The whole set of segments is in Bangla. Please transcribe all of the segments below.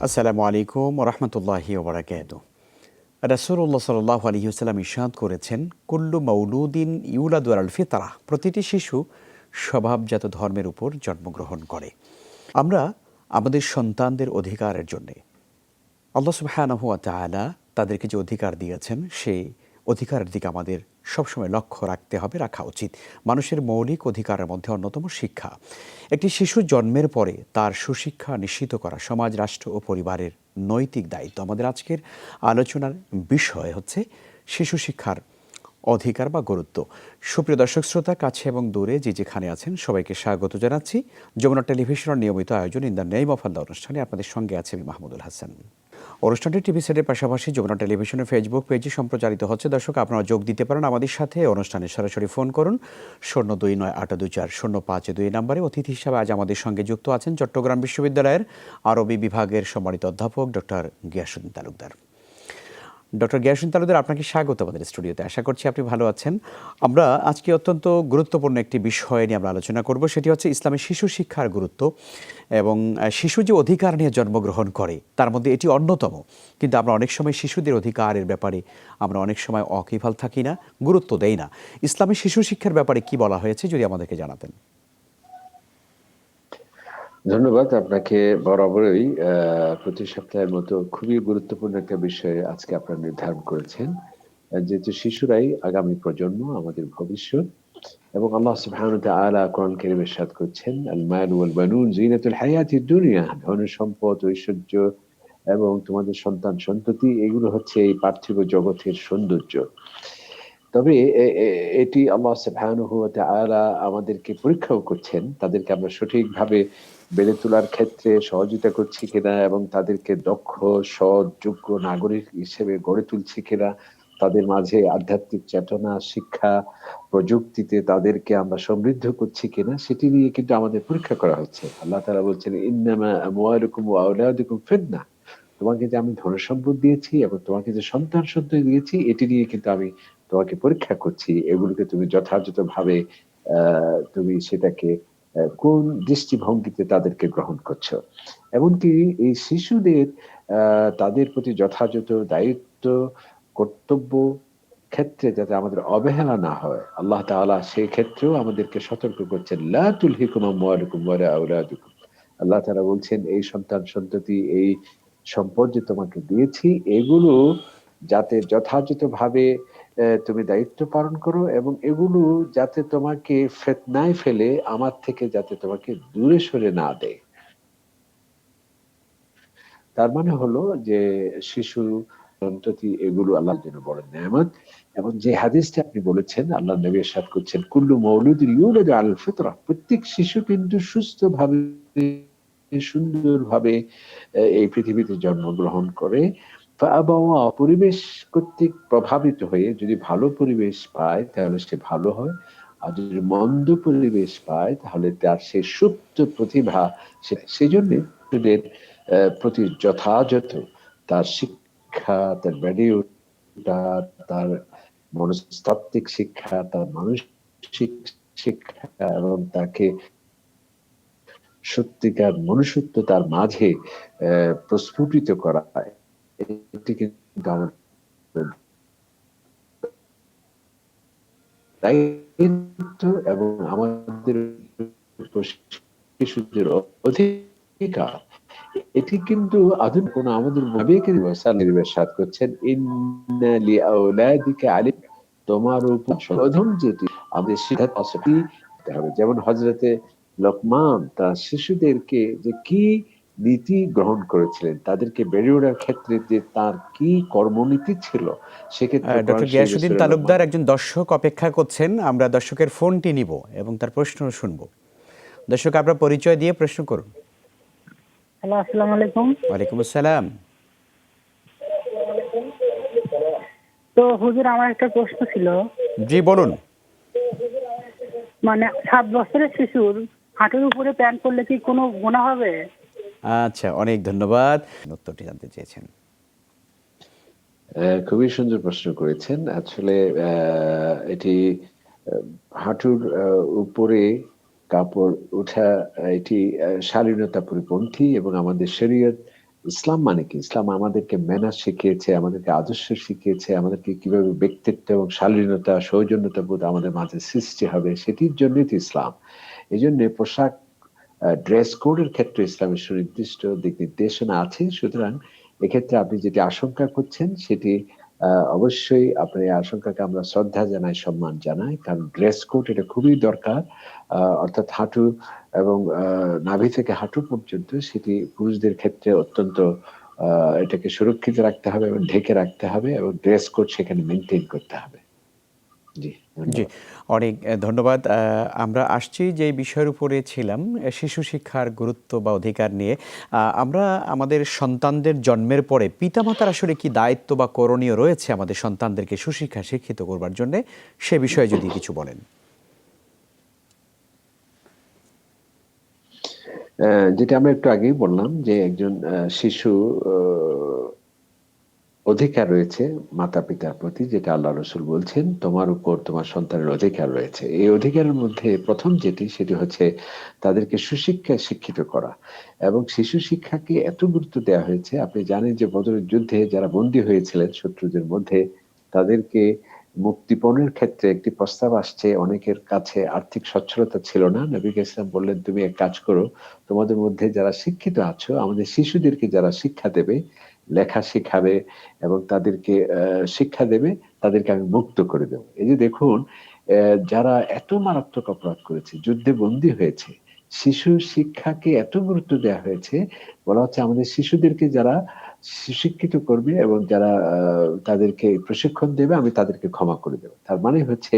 আসসালামু আলাইকুম রহমতুল্লাহি ওবরাকাত। রাসূলুল্লাহ সাল্লাল্লাহু আলাইহি ওয়াসাল্লাম ইরশাদ করেছেন, কুল্লু মাউলুদিন ইউলাদু আলাল ফিতরাহ, প্রতিটি শিশু স্বভাবজাত ধর্মের উপর জন্মগ্রহণ করে। আমরা আমাদের সন্তানদের অধিকারের জন্যে আল্লাহ সুবহানাহু ওয়া তাআলা তাদেরকে যে অধিকার দিয়েছেন, সেই অধিকারের দিকে আমাদের সবসময় লক্ষ্য রাখতে হবে, রাখা উচিত। মানুষের মৌলিক অধিকারের মধ্যে অন্যতম শিক্ষা। একটি শিশু জন্মের পরে তার সুশিক্ষা নিশ্চিত করা সমাজ, রাষ্ট্র ও পরিবারের নৈতিক দায়িত্ব। আমাদের আজকের আলোচনার বিষয় হচ্ছে শিশু শিক্ষার অধিকার বা গুরুত্ব। সুপ্রিয় দর্শক শ্রোতা, কাছে এবং দূরে যে যেখানে আছেন সবাইকে স্বাগত জানাচ্ছি যমুনা টেলিভিশনের নিয়মিত আয়োজন ইন দ্য নেম অফ আল্লাহ অনুষ্ঠানে। আপনাদের সঙ্গে আছে আমি মাহমুদুল হাসান। অনুষ্ঠানটি টিভি সেটের পাশাপাশি যমুনা টেলিভিশনের ফেসবুক পেজে সম্প্রচারিত হচ্ছে। দর্শক, আপনারা যোগ দিতে পারেন আমাদের সাথে। অনুষ্ঠানে সরাসরি ফোন করুন ০২৯৮২৪০৫২ নম্বরে। অতিথি হিসাবে আজ আমাদের সঙ্গে যুক্ত আছেন চট্টগ্রাম বিশ্ববিদ্যালয়ের আরবি বিভাগের সম্মানিত অধ্যাপক ডক্টর গিয়াসউদ্দিন তালুকদার। ডক্টর গিয়াসউদ্দিন তালুকদার, আপনাকে স্বাগত আমাদের স্টুডিওতে। আশা করছি আপনি ভালো আছেন। আমরা আজকে অত্যন্ত গুরুত্বপূর্ণ একটি বিষয় নিয়ে আমরা আলোচনা করব, সেটি হচ্ছে ইসলামের শিশু শিক্ষার গুরুত্ব এবং শিশু যে অধিকার নিয়ে জন্মগ্রহণ করে তার মধ্যে এটি অন্যতম। কিন্তু আমরা অনেক সময় শিশুদের অধিকারের ব্যাপারে আমরা অনেক সময় ওয়াকিবহাল থাকি না, গুরুত্ব দেই না। ইসলামের শিশু শিক্ষার ব্যাপারে কি বলা হয়েছে যদি আমাদেরকে জানাতেন। ধন্যবাদ আপনাকে। বরাবরই প্রতি সপ্তাহের মতো খুবই গুরুত্বপূর্ণ একটা বিষয় আজকে আপনারা নির্ধারণ করেছেন, যেহেতু শিশুরাই আগামী প্রজন্ম, আমাদের ভবিষ্যৎ। এবং আল্লাহ সুবহানাহু ওয়া তাআলা কোরআন কারীমে ইরশাদ করছেন, আল মাল ওয়াল বানুন জিনাতুল হায়াতিদ দুনিয়া, ধন সম্পদ, ঐশ্বর্য এবং তোমাদের সন্তান সন্ততি, এগুলো হচ্ছে এই পার্থিব জগতের সৌন্দর্য। তবে এটি আল্লাহ সুবহানাহু ওয়া তাআলা আমাদেরকে পরীক্ষাও করছেন, তাদেরকে আমরা সঠিকভাবে বেড়ে তোলার ক্ষেত্রে সহযোগিতা করছি কিনা এবং তাদেরকে দক্ষ, সৎ, যোগ্য নাগরিক হিসেবে গড়ে তুলছি কিনা, তাদের মাঝে আধ্যাত্মিক চেতনা, শিক্ষা, প্রযুক্তিতে তাদেরকে আমরা সমৃদ্ধ করছি কিনা, সেটি নিয়ে কিন্তু আমাদের পরীক্ষা করা হচ্ছে। আল্লাহ তাআলা বলছেন, ইন্নামা আমওয়ালুকুম ওয়া আওলাদুকুম ফিতনা, তোমাকে যে আমি ধন সম্পদ দিয়েছি এবং তোমাকে যে সন্তান সন্ততি দিয়েছি, এটি নিয়ে কিন্তু আমি তোমাকে পরীক্ষা করছি। এগুলোকে তুমি যথাযথভাবে তুমি সেটাকে কোন দৃষ্টিভঙ্গিতে তাদেরকে গ্রহণ করছো। এমনকি এই শিশুদের তাদের প্রতি যথাযথ দায়িত্ব, কর্তব্য ক্ষেত্রে যাতে আমাদের অবহেলা না হয়, আল্লাহ তাআলা সেই ক্ষেত্রেও আমাদেরকে সতর্ক করছেন, লা তুলহিকুম আমওয়ালুকুম ওয়ালা আওলাদুকুম। আল্লাহ তাআলা বলছেন, এই সন্তান সন্ততি, এই সম্পদ যে তোমাকে দিয়েছি, এগুলো যাতে যথাযথভাবে তুমি দায়িত্ব পালন করো এবং এগুলো যাতে তোমাকে ফিতনায় ফেলে আমার থেকে যাতে তোমাকে দূরে সরে না দেয়। তার মানে হলো যে শিশু সন্ততি এগুলো আল্লাহর জন্য বড় নেয়ামত। এবং যে হাদিসটা আপনি বলেছেন, আল্লাহ নবী ইরশাদ করছেন, কুল্লু মাউলুদিন ইউলাদু আলাল ফিতরা, প্রত্যেক শিশু কিন্তু সুস্থভাবে, সুন্দরভাবে এই পৃথিবীতে জন্মগ্রহণ করে। ফাআবাওয়া, পরিবেশ কর্তৃক প্রভাবিত হয়ে যদি ভালো পরিবেশ পায় তাহলে সে ভালো হয়, আর যদি মন্দ পরিবেশ পায় তাহলে তার সেই সুপ্ত প্রতিভা সেজন্য শিশুদের প্রতি যথাযথ তার শিক্ষা, তার বেড়ে ওঠা, তার মনস্তাত্ত্বিক শিক্ষা, তার মানসিক শিক্ষা এবং তাকে সত্যিকার মনুষ্যত্ব তার মাঝে প্রস্ফুটিত করা, এটি কিন্তু আমাদের দায়িত্ব এবং আমাদের শিশুদের অধিকার। এটি কিন্তু আধুনিক কোন আমাদের নবীকে ইরশাদ করছেন, ইন্না লিআউলাদিকা আলিম, তোমার উপর প্রথম যেটি আমাদের শিক্ষা হবে। যেমন হযরতে লোকমান তার শিশুদেরকে যে কি নীতি গ্রহণ করেছিলেন, তাদেরকে বেড়ে ওঠার ক্ষেত্রে যে তার কি কর্মনীতি ছিল, সেক্ষেত্রে কোরআন ডক্টর শরীফে গিয়াসউদ্দিন সূরা লোকমান। তালুকদার, একজন দর্শক অপেক্ষা করছেন। আমরা দর্শকের ফোনটি নিব এবং তার প্রশ্ন শুনব। দর্শক, আপনার পরিচয় দিয়ে প্রশ্ন করুন। হ্যালো, আসসালামু আলাইকুম। ওয়ালাইকুম আসসালাম। তো হুজুর, আমার একটা প্রশ্ন ছিল। জি বলুন। মানে 7 বছরের শিশুর হাঁটুর উপরে প্যান্ট পরলে কি কোনো গুনাহ হবে? আচ্ছা, অনেক ধন্যবাদ। উত্তরটি জানতে চেয়েছেন। খুবই সুন্দর প্রশ্ন করেছেন। আসলে এটি হাঁটুর উপরে কাপড় ওঠা, এটি শালীনতা পরিপন্থী এবং আমাদের শরীয়ত ইসলাম মানে কি? ইসলাম আমাদেরকে ম্যানার শিখিয়েছে, আমাদেরকে আদর্শ শিখিয়েছে, আমাদেরকে কিভাবে ব্যক্তিত্ব এবং শালীনতা, সৌজন্যতা বোধ আমাদের মাঝে সৃষ্টি হবে, সেটির জন্যই তো ইসলাম। এজন্য পোশাক, ড্রেস কোডের ক্ষেত্রে ইসলামের সুনির্দিষ্ট দিক নির্দেশনা আছে। সুতরাং এক্ষেত্রে আপনি যেটি আশঙ্কা করছেন সেটি অবশ্যই আপনার এই আশঙ্কাকে আমরা শ্রদ্ধা জানাই, সম্মান জানাই। কারণ ড্রেস কোড এটা খুবই দরকার। অর্থাৎ হাঁটু এবং নাভি থেকে হাঁটু পর্যন্ত সেটি পুরুষদের ক্ষেত্রে অত্যন্ত এটাকে সুরক্ষিত রাখতে হবে এবং ঢেকে রাখতে হবে এবং ড্রেস কোড সেখানে মেইনটেইন করতে হবে। জি, জি, ধন্যবাদ। অনেক ধন্যবাদ। আমরা আসছি যে বিষয়ের উপরে ছিলাম, শিশু শিক্ষার গুরুত্ব বা অধিকার নিয়ে। আমরা আমাদের সন্তানদের জন্মের পরে পিতামাতার আসলে কি দায়িত্ব বা করণীয় রয়েছে আমাদের সন্তানদেরকে সুশিক্ষায় শিক্ষিত করবার জন্যে, সে বিষয়ে যদি কিছু বলেন। যেটা আমরা একটু আগেই বললাম যে একজন শিশু অধিকার রয়েছে মাতা পিতার প্রতি, যেটা আল্লাহ রসুল বলছেন তোমার উপর তোমার সন্তানের অধিকার রয়েছে। এই অধিকারের মধ্যে প্রথম যেটি সেটি হচ্ছে তাদেরকে সুশিক্ষায় শিক্ষিত করা। এবং শিশু শিক্ষাকে এত গুরুত্ব দেওয়া হয়েছে, আপনি জানেন যে বদরের যুদ্ধে যারা বন্দী হয়েছিলেন শত্রুদের মধ্যে, তাদেরকে মুক্তিপণের ক্ষেত্রে একটি প্রস্তাব আসছে। অনেকের কাছে আর্থিক সচ্ছলতা ছিল না। নবী ইসলাম বললেন তুমি এক কাজ করো, তোমাদের মধ্যে যারা শিক্ষিত আছো আমাদের শিশুদেরকে যারা শিক্ষা দেবে, লেখা শিখাবে এবং তাদেরকে শিক্ষা দেবে, তাদেরকে আমি মুক্ত করে দেব। এই যে দেখুন, যারা এত মারাত্মক অপরাধ করেছে, যুদ্ধে বন্দী হয়েছে, শিশু শিক্ষাকে এত গুরুত্ব দেওয়া হয়েছে। বলা হচ্ছে আমাদের শিশুদেরকে যারা শিক্ষিত করবে এবং যারা তাদেরকে প্রশিক্ষণ দেবে আমি তাদেরকে ক্ষমা করে দেবো। তার মানে হচ্ছে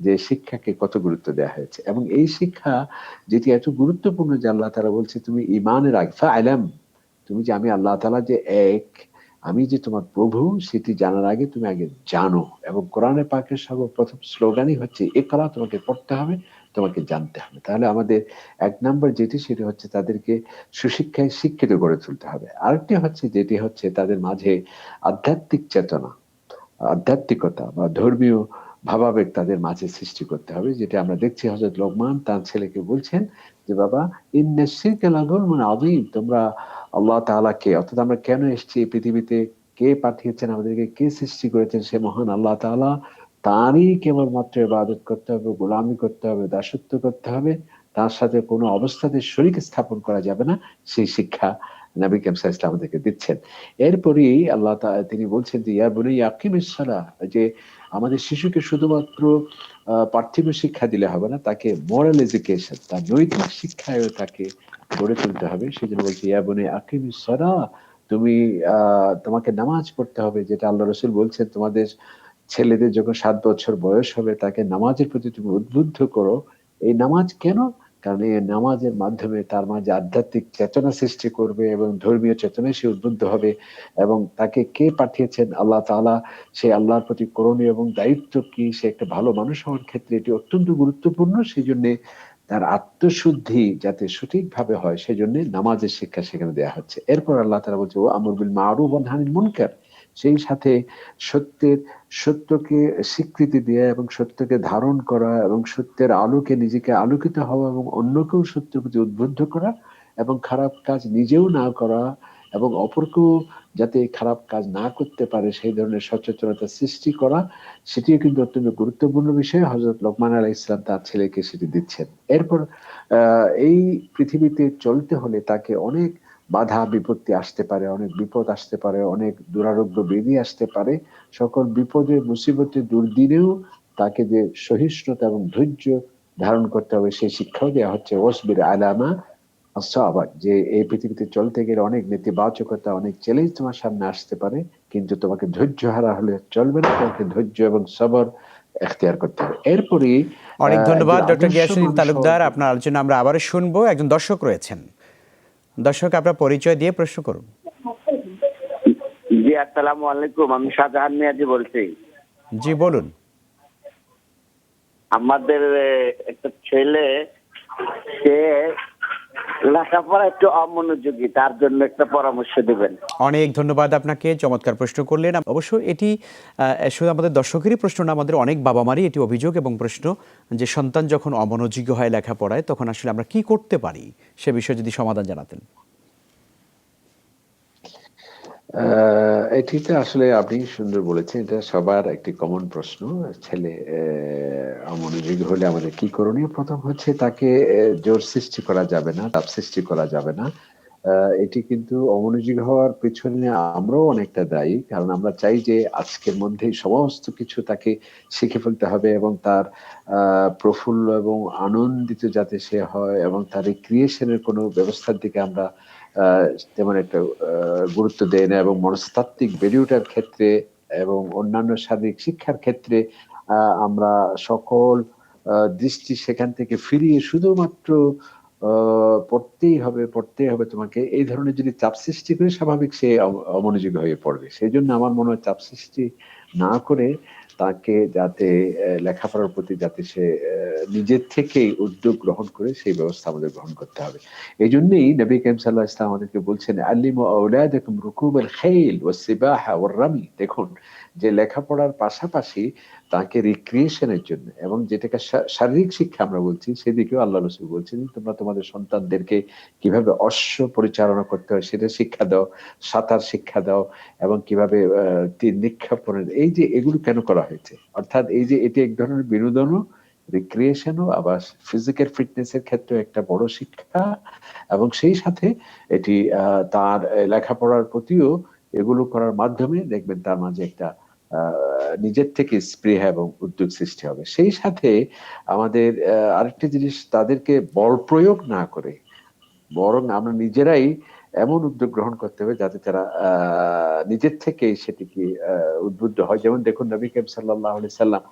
যে শিক্ষাকে কত গুরুত্ব দেওয়া হয়েছে। এবং এই শিক্ষা যেটি এত গুরুত্বপূর্ণ যে আল্লাহ তাআলা বলছে তুমি ঈমানের আগে ফা'লাম, তুমি যে আমি আল্লাহ তাআলা যে এক, আমি যে তোমার প্রভু সেটি জানার আগে তুমি আগে জানো। এবং কোরআনে পাকের সর্বপ্রথম স্লোগানই হচ্ছে ইকরা, তোমাকে পড়তে হবে, তোমাকে জানতে হবে। তাহলে আমাদের এক নাম্বার যেটি সেটি হচ্ছে তাদেরকে সুশিক্ষায় শিক্ষিত করে তুলতে হবে। আরেকটি হচ্ছে যেটি হচ্ছে তাদের মাঝে আধ্যাত্মিক চেতনা, আধ্যাত্মিকতা বা ধর্মীয় ভাবাবেগ তাদের মাঝে সৃষ্টি করতে হবে। যেটা আমরা দেখছি হযরত লোকমান তার ছেলেকে বলছেন যে বাবা ইন্না শিরকা লাযুলমুন আযীম, তোমরা আল্লাহ তাআলাকে, অর্থাৎ আমরা কেন এসেছি এই পৃথিবীতে, কে পাঠিয়েছেন আমাদেরকে, কে সৃষ্টি করেছেন, সে মহান আল্লাহ তাআলা, তারই কেবলমাত্র ইবাদত করতে হবে, গোলামি করতে হবে, দাসত্ব করতে হবে, তার সাথে কোনো অবস্থাতে শরীক স্থাপন করা যাবে না। সেই শিক্ষা নবী করিম সাল্লাল্লাহু আলাইহি ওয়াসাল্লাম আমাদেরকে দিচ্ছেন। এরপরেই আল্লাহ তিনি বলছেন যে ইয়া বুনাইয়া আকিমিস সালাহ, যে আমাদের শিশুকে শুধুমাত্র পার্থিব শিক্ষা দিলে হবে না, তাকে মোরাল এডুকেশন, তার নৈতিক শিক্ষায়ও তাকে গড়ে তুলতে হবে। সেজন্য বলছে ইয়া বুনাইয়া আকিমিস সালাহ, তুমি তোমাকে নামাজ পড়তে হবে। যেটা আল্লাহ রাসূল বলছেন তোমাদের ছেলেদের যখন ৭ বছর বয়স হবে তাকে নামাজের প্রতি তুমি উদ্বুদ্ধ করো। এই নামাজ কেন? কারণ এই নামাজের মাধ্যমে তার মাঝে আধ্যাত্মিক চেতনা সৃষ্টি করবে এবং ধর্মীয় চেতনায় সে উদ্বুদ্ধ হবে। এবং তাকে কে পাঠিয়েছেন? আল্লাহ তাআলা। সে আল্লাহর প্রতি করণীয় এবং দায়িত্ব কি, সে একটা ভালো মানুষ হওয়ার ক্ষেত্রে এটি অত্যন্ত গুরুত্বপূর্ণ। সেজন্যে তার আত্মশুদ্ধি যাতে সঠিকভাবে হয় সেজন্য নামাজের শিক্ষা সেখানে দেয়া হচ্ছে। এরপর আল্লাহ তাআলা বলছে ওয়া আমর বিল মা'রুফ ওয়া নাহি আনিল মুনকার, সেই সাথে সত্যকে স্বীকৃতি দেয়া এবং সত্যকে ধারণ করা এবং সত্যের আলোকে নিজেকে আলোকিত হওয়া এবং অন্যকেও সত্যের প্রতি উদ্বুদ্ধ করা এবং খারাপ কাজ নিজেও না করা এবং অপরকেও যাতে খারাপ কাজ না করতে পারে সেই ধরনের সচেতনতা সৃষ্টি করা, সেটিও কিন্তু অত্যন্ত গুরুত্বপূর্ণ বিষয়। হযরত লোকমান আলাইহিস সালাম তার ছেলেকে সেটি দিচ্ছেন। এরপর এই পৃথিবীতে চলতে হলে তাকে অনেক বাধা বিপত্তি আসতে পারে, অনেক বিপদ আসতে পারে, অনেক দুরারোগ্য ব্যাধি আসতে পারে। সকল বিপদে মুসিবতে দুর্দিনেও তাকে যে সহিষ্ণুতা এবং ধৈর্য ধারণ করতে হবে সেই শিক্ষাও দেওয়া হচ্ছে। ওয়াসবির আলা মা আসাবাক, যে এই পৃথিবীতে চলতে গেলে অনেক নেতিবাচকতা, অনেক চ্যালেঞ্জ তোমার সামনে আসতে পারে, কিন্তু তোমাকে ধৈর্য হারা হলে চলবে না। তোমাকে ধৈর্য এবং সবর এখতিয়ার করতে হবে। এরপরেই অনেক ধন্যবাদ একজন ডক্টর আদর্শ গিয়াসউদ্দিন মানুষ হওয়ার তালুকদার। জন্য। আপনার আলোচনা আমরা আবারও শুনবো। একজন দর্শক রয়েছেন। দর্শক, আপনার পরিচয় দিয়ে প্রশ্ন করুন। জি, আসসালামু আলাইকুম। আমি শাহজাহান মিয়াজি বলছি। জি, বলুন। আমাদের একটা ছেলে, সে লেখাপড়া একটু অমনোযোগী, তার জন্য একটা পরামর্শ দিবেন। অনেক ধন্যবাদ আপনাকে, চমৎকার প্রশ্ন করলেন। অবশ্য এটি শুধু আমাদের দর্শকেরই প্রশ্ন না, আমাদের অনেক বাবা মারই এটি অভিযোগ এবং প্রশ্ন যে সন্তান যখন অমনোযোগী হয় লেখাপড়ায় তখন আসলে আমরা কি করতে পারি, সে বিষয়ে যদি সমাধান জানাতেন। এটিতে আসলে আপনি সুন্দর বলেছেন। এটা সবার একটি কমন প্রশ্ন। ছেলে অমনোযোগী হলে আমাদের কি করণীয়? প্রথম হচ্ছে তাকে জোর সৃষ্টি করা যাবে না, চাপ সৃষ্টি করা যাবে না। এটি কিন্তু অমনোযোগী হওয়ার পেছনে আমরাও অনেকটা দায়ী। কারণ আমরা চাই যে আজকের মধ্যেই সমস্ত কিছু তাকে শিখে ফেলতে হবে এবং তার প্রফুল্ল এবং আনন্দিত যাতে সে হয় এবং তার রিক্রিয়েশন এর কোনো ব্যবস্থার দিকে আমরা আ তেমন একটা গুরুত্ব দেয় না এবং মনস্তাত্ত্বিক বেড়ে ওঠার ক্ষেত্রে এবং অন্যান্য শারীরিক শিক্ষার ক্ষেত্রে আ আমরা সকল দৃষ্টি সেখান থেকে ফিরিয়ে শুধুমাত্র আ পড়তেই হবে তোমাকে। এই ধরনের যদি চাপ সৃষ্টি করি স্বাভাবিক সে অমনোযোগী হয়ে পড়বে। সেজন্য আমার মনে হয় চাপ সৃষ্টি না করে তাকে যাতে লেখাপড়ার প্রতি যাতে সে নিজের থেকেই উদ্যোগ গ্রহণ করে সেই ব্যবস্থা আমাদের গ্রহণ করতে হবে। এজন্যই নবী করিম সাল্লাল্লাহু আলাইহি ওয়াসাল্লাম আমাদেরকে বলছেন, "আল্লিমু আওলাদাকুম রুকুবাল খাইল ওয়াস-সিবাহা ওয়ার-রামি।" দেখুন যে লেখাপড়ার পাশাপাশি তাকে রিক্রিয়েশন এর জন্য এবং যেটাকে শারীরিক শিক্ষা আমরা বলছি সেদিকেও আল্লাহ রাসূল বলছেন, তোমরা তোমাদের সন্তানদেরকে কিভাবে অশ্ব পরিচালনা করতে হয় সেটা শিক্ষা দাও, সাঁতার শিক্ষা দাও এবং কিভাবে তীর নিক্ষেপণের এই যে এগুলো কেন করা হয়েছে? অর্থাৎ এই যে এটি এক ধরনের বিনোদনও, রিক্রিয়েশনও আবার ফিজিক্যাল ফিটনেস এর ক্ষেত্রেও একটা বড় শিক্ষা এবং সেই সাথে এটি তার লেখাপড়ার প্রতিও এগুলো করার মাধ্যমে দেখবেন তার মাঝে একটা আ নিজের থেকে স্পৃহা এবং উদ্যোগ সৃষ্টি হবে। সেই সাথে আমাদের আরেকটা জিনিস তাদেরকে বল প্রয়োগ না করে বরং আমরা নিজেরাই এমন উদ্যোগ গ্রহণ করতে হবে যাতে তারা নিজের থেকেই সেটিকে উদ্বুদ্ধ হয়। যেমন দেখুন নবী করিম সাল্লাল্লাহু আলাইহি সাল্লাম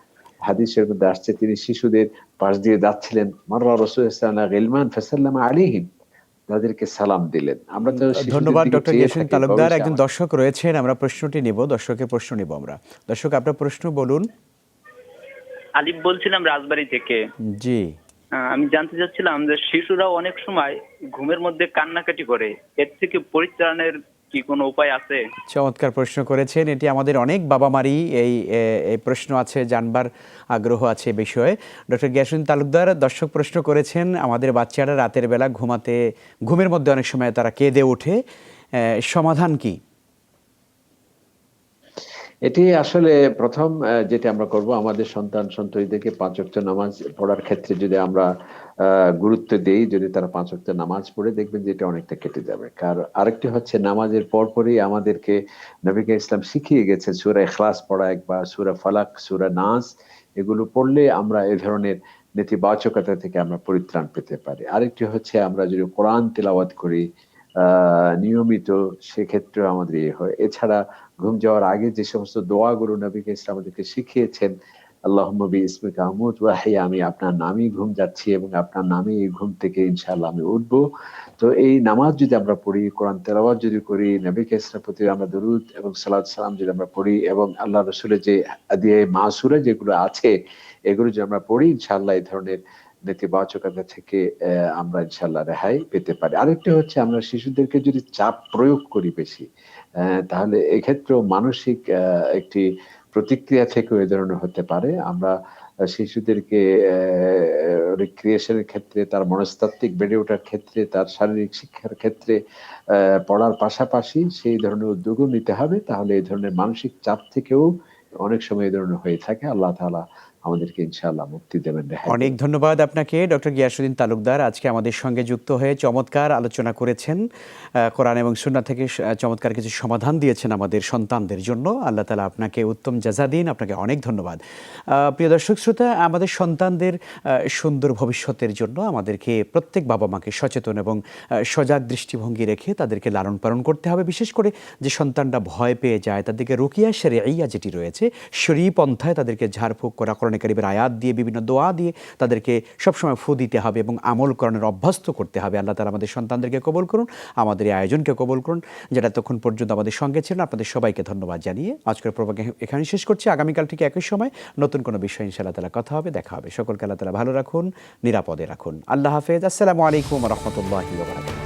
হাদিসের মধ্যে আসছে তিনি শিশুদের পাশ দিয়ে যাচ্ছিলেন। মাররা রাসূলুল্লাহ সাল্লাল্লাহু আলাইহি গিলমান ফাসাল্লামা আলাইহিম তাদেরকে সালাম দিলেন। আমরা তো শিশুদের ধন্যবাদ দিকে ডক্টর চেয়ে গিয়াসউদ্দিন থাকি তালুকদার। ভবিষ্যতে একজন দর্শক রয়েছেন, আমরা প্রশ্নটি নিব, দর্শকের প্রশ্ন নিব আমরা। দর্শক আপনার প্রশ্ন বলুন। আলিফ বলছিলাম রাজবাড়ী থেকে। জি। আমি জানতে চাচ্ছিলাম যে শিশুরা অনেক সময় ঘুমের মধ্যে কান্নাকাটি করে, এর থেকে পরিত্রাণের কি কোনো উপায় আছে? চমৎকার প্রশ্ন করেছেন। এটি আমাদের অনেক বাবা-মারই এই প্রশ্ন আছে, জানবার আগ্রহ আছে এই বিষয়ে। ডক্টর গিয়াসউদ্দিন তালুকদার দর্শক প্রশ্ন করেছেন, আমাদের বাচ্চারা রাতের বেলা ঘুমের মধ্যে অনেক সময় তারা কেঁদে ওঠে। সমাধান কি? এটি আসলে প্রথম যেটা আমরা করব আমাদের সন্তান-সন্ততিদেরকে ৫ ওয়াক্ত নামাজ পড়ার ক্ষেত্রে যদি আমরা গুরুত্ব দেই, যদি তারা ৫ ওয়াক্ত নামাজ পড়ে দেখবেন যে এটা অনেকটা কেটে যাবে। আরেকটি হচ্ছে নামাজের পরপরই আমাদেরকে নবী করিম ইসলাম শিখিয়ে গেছেন সূরা ইখলাস পড়া একবার, সূরা ফালাক, সূরা নাস এগুলো পড়লে আমরা এ ধরনের নেতিবাচকতা থেকে আমরা পরিত্রাণ পেতে পারি। আরেকটি হচ্ছে আমরা যদি কোরআন তিলাওয়াত করি আ নিয়মিত সেক্ষেত্রেও আমাদের হয়। এছাড়া ঘুম যাওয়ার আগে যে সমস্ত দোয়াগুলো নবী ইসলাম আমাদেরকে শিখিয়েছেন, আল্লাহুম্মা বিইসমিকা আমুতু ওয়া আহইয়া, আমি আপনার নামেই ঘুম যাচ্ছি এবং আপনার নামেই এই ঘুম থেকে ইনশাআল্লাহ আমি উঠবো। তো এই নামাজ যদি আমরা পড়ি, কোরআন তেলাওয়াত যদি করি, নবী ইসলামের প্রতি আমরা দরুদ এবং সালাত সালাম যদি আমরা পড়ি এবং আল্লাহ রাসূলের যে হাদিয়ে মাসুরা যেগুলো আছে এগুলো যদি আমরা পড়ি ইনশাআল্লাহ এই ধরনের নেতিবাচকতা থেকে আমরা ইনশাআল্লাহ রেহাই পেতে পারি। আরেকটি হচ্ছে আমরা শিশুদেরকে যদি চাপ প্রয়োগ করি বেশি, তাহলে এক্ষেত্রেও মানসিক একটি প্রতিক্রিয়া থেকেও এ ধরনের হতে পারে। আমরা শিশুদেরকে রিক্রিয়েশন এর ক্ষেত্রে, তার মনস্তাত্ত্বিক বেড়ে ওঠার ক্ষেত্রে, তার শারীরিক শিক্ষার ক্ষেত্রে পড়ার পাশাপাশি সেই ধরনের উদ্যোগও নিতে হবে। তাহলে এই ধরনের মানসিক চাপ থেকেও অনেক সময় এ ধরনের হয়ে থাকে। আল্লাহ তাআলা আমাদেরকে ইনশাআল্লাহ মুক্তি দেবেন, রেহাই অনেক দেবেন। ধন্যবাদ আপনাকে ডক্টর গিয়াসউদ্দিন তালুকদার, আজকে আমাদের সঙ্গে যুক্ত হয়ে চমৎকার আলোচনা করেছেন। কোরআন এবং সুন্নাহ থেকে চমৎকার কিছু সমাধান দিয়েছেন আমাদের সন্তানদের জন্য। আল্লাহ তাআলা আপনাকে উত্তম জাযা দিন। আপনাকে অনেক ধন্যবাদ। প্রিয় দর্শক শ্রোতা, আমাদের সন্তানদের সুন্দর ভবিষ্যতের জন্য আমাদেরকে প্রত্যেক বাবা-মাকে সচেতন এবং সজাগ দৃষ্টিভঙ্গি রেখে তাদেরকে লালন-পালন করতে হবে। বিশেষ করে যে সন্তানরা ভয় পেয়ে যায় তাদেরকে রুকিয়া শরঈয়া যেটি রয়েছে, শরঈ পন্থায় তাদেরকে ঝাড়ফুঁক করা, কোরআনে কারীমের আয়াত দিয়ে, বিভিন্ন দোয়া দিয়ে তাদেরকে সবসময় ফু দিতে হবে এবং আমল করণের অভ্যস্ত করতে হবে। আল্লাহ তাআলা আমাদের সন্তানদেরকে কবুল করুন, আমাদের এই আয়োজনকে কবুল করুন। যারা এতক্ষণ পর্যন্ত আমাদের সঙ্গে ছিলেন আপনাদের সবাইকে ধন্যবাদ জানিয়ে আজকের প্রোগ্রাম এখানে শেষ করছি। আগামীকাল ঠিক একই সময় নতুন কোনো বিষয় ইনশাআল্লাহ তাআলা কথা হবে, দেখা হবে। সকলকে আল্লাহ তাআলা ভালো রাখুন, নিরাপদে রাখুন। আল্লাহ হাফেজ। আসসালামু আলাইকুম ওয়া রাহমাতুল্লাহি ওয়া বারাকাতুহু।